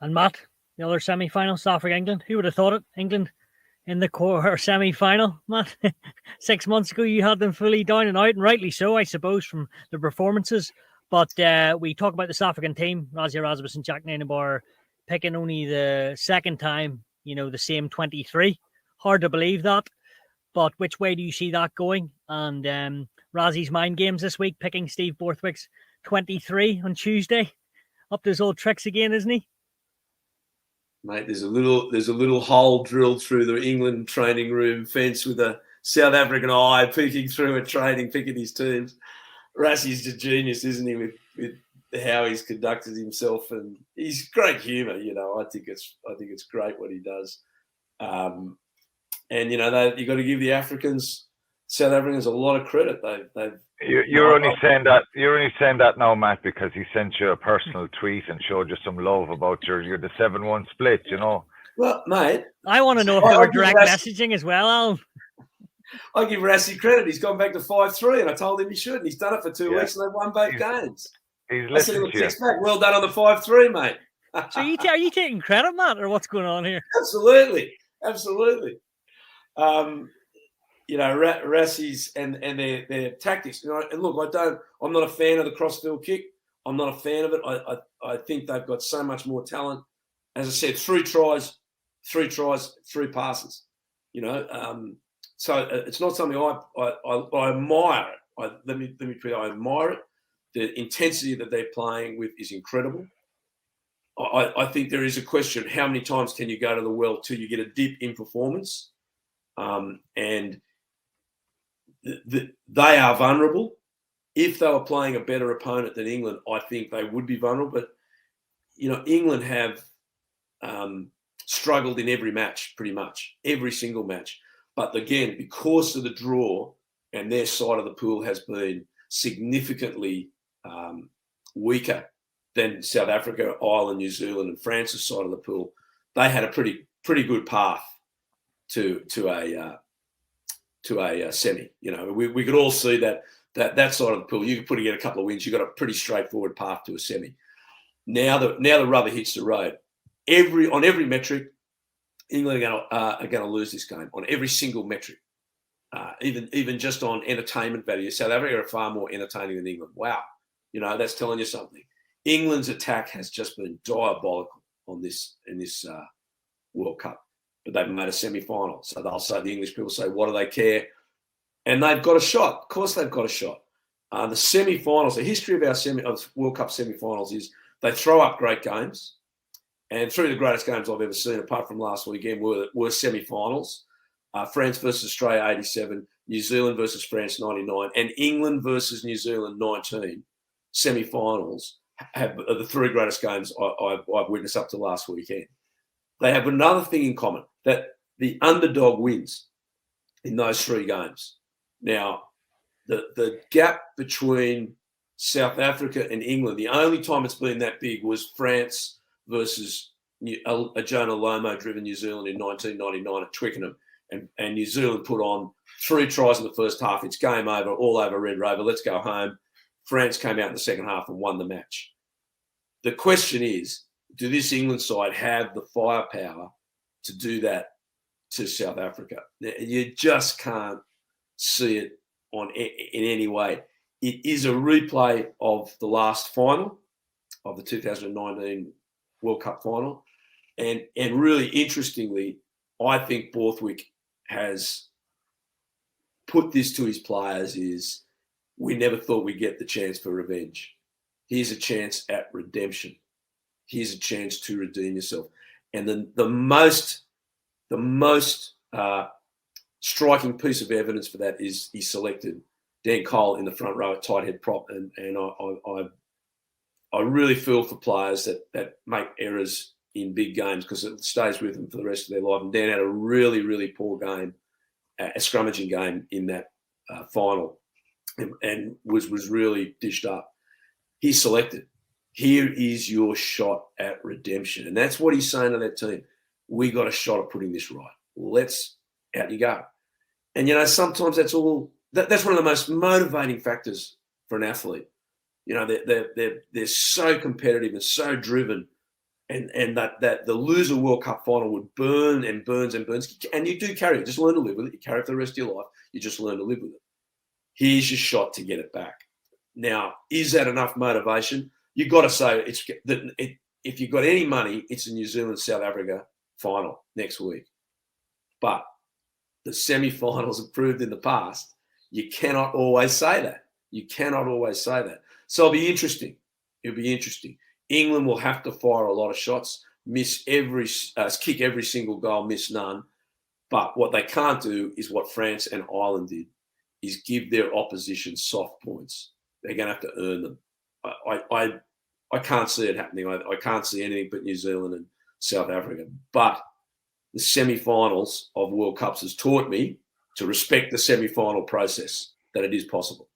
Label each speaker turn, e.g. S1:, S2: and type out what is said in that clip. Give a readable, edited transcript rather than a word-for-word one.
S1: And Matt, the other semi-final, South Africa England. Who would have thought it? England in the quarter semi-final, Matt. 6 months ago, you had them fully down and out, and rightly so, I suppose, from the performances. But we talk about the South African team, Rassie Erasmus and Jack Nienaber picking only the second time, the same 23. Hard to believe that. But which way do you see that going? And Rassie's mind games this week, picking Steve Borthwick's 23 on Tuesday. Up to his old tricks again, isn't he?
S2: Mate, there's a little hole drilled through the England training room fence with a South African eye peeking through and training, picking his teams. Rassie's a genius, isn't he, with how he's conducted himself, and he's great humour. I think it's great what he does. And you got to give the South Africans, a lot of credit.
S3: You're only saying that now, Matt, because he sent you a personal tweet and showed you some love about your the 7-1 split.
S2: Well, mate,
S1: I want to know if they were direct messaging as well, Alan.
S2: I give Rassie credit. He's gone back to 5-3, and I told him he should. And he's done it for 2 weeks, and they've won both games.
S3: He's listening to you.
S2: Back. Well done on the 5-3, mate.
S1: So are you taking credit, Matt, or what's going on here?
S2: Absolutely. Rassie's and their tactics. And look, I'm not a fan of the crossfield kick. I'm not a fan of it. I think they've got so much more talent. As I said, 3 tries, 3 passes. So it's not something I admire it. Let me put it. I admire it. The intensity that they're playing with is incredible. I think there is a question: how many times can you go to the well till you get a dip in performance? And they are vulnerable. If they were playing a better opponent than England, I think they would be vulnerable. But England have struggled in every match, pretty much every single match. But again, because of the draw, and their side of the pool has been significantly weaker than South Africa, Ireland, New Zealand, and France's side of the pool, they had a pretty good path to a semi. We could all see that side of the pool. You could put in a couple of wins. You got a pretty straightforward path to a semi. Now the rubber hits the road. On every metric, England are going to lose this game on every single metric. Even just on entertainment value, South Africa are far more entertaining than England. Wow, that's telling you something. England's attack has just been diabolical in this World Cup, but they've made a semi-final. So they'll say, the English people say, what do they care? And they've got a shot. Of course, they've got a shot. The semi-finals, the history of our World Cup semi-finals is they throw up great games, and three of the greatest games I've ever seen, apart from last weekend, were semi-finals. France versus Australia 87, New Zealand versus France 99, and England versus New Zealand 19 semi-finals are the three greatest games I've witnessed up to last weekend. They have another thing in common, that the underdog wins in those three games. Now, the gap between South Africa and England, the only time it's been that big was France versus a Jonah Lomo-driven New Zealand in 1999 at Twickenham. And New Zealand put on 3 tries in the first half. It's game over, all over Red Rover. Let's go home. France came out in the second half and won the match. The question is, do this England side have the firepower to do that to South Africa? You just can't see it in any way. It is a replay of the last final of the 2019 World Cup final. And really interestingly, I think Borthwick has put this to his players is, we never thought we'd get the chance for revenge. Here's a chance at redemption. Here's a chance to redeem yourself. And the most striking piece of evidence for that is he selected Dan Cole in the front row at tight head prop. And I really feel for players that make errors in big games, because it stays with them for the rest of their life. And Dan had a really, really poor game, a scrummaging game in that final, and was really dished up. He selected, here is your shot at redemption. And that's what he's saying to that team. We got a shot at putting this right. Let's, out you go. And, sometimes that's one of the most motivating factors for an athlete. They're so competitive and so driven. and that the loser World Cup final would burn and burns and burns. And you do carry it. Just learn to live with it. You carry it for the rest of your life. You just learn to live with it. Here's your shot to get it back. Now, is that enough motivation? You've got to say if you've got any money, it's a New Zealand-South Africa final next week. But the semi-finals have proved in the past, you cannot always say that. You cannot always say that. So it'll be interesting. It'll be interesting. England will have to fire a lot of shots, kick every single goal, miss none. But what they can't do is what France and Ireland did, is give their opposition soft points. They're going to have to earn them. I can't see it happening. I can't see anything but New Zealand and South Africa. But the semi-finals of World Cups has taught me to respect the semi-final process, that it is possible.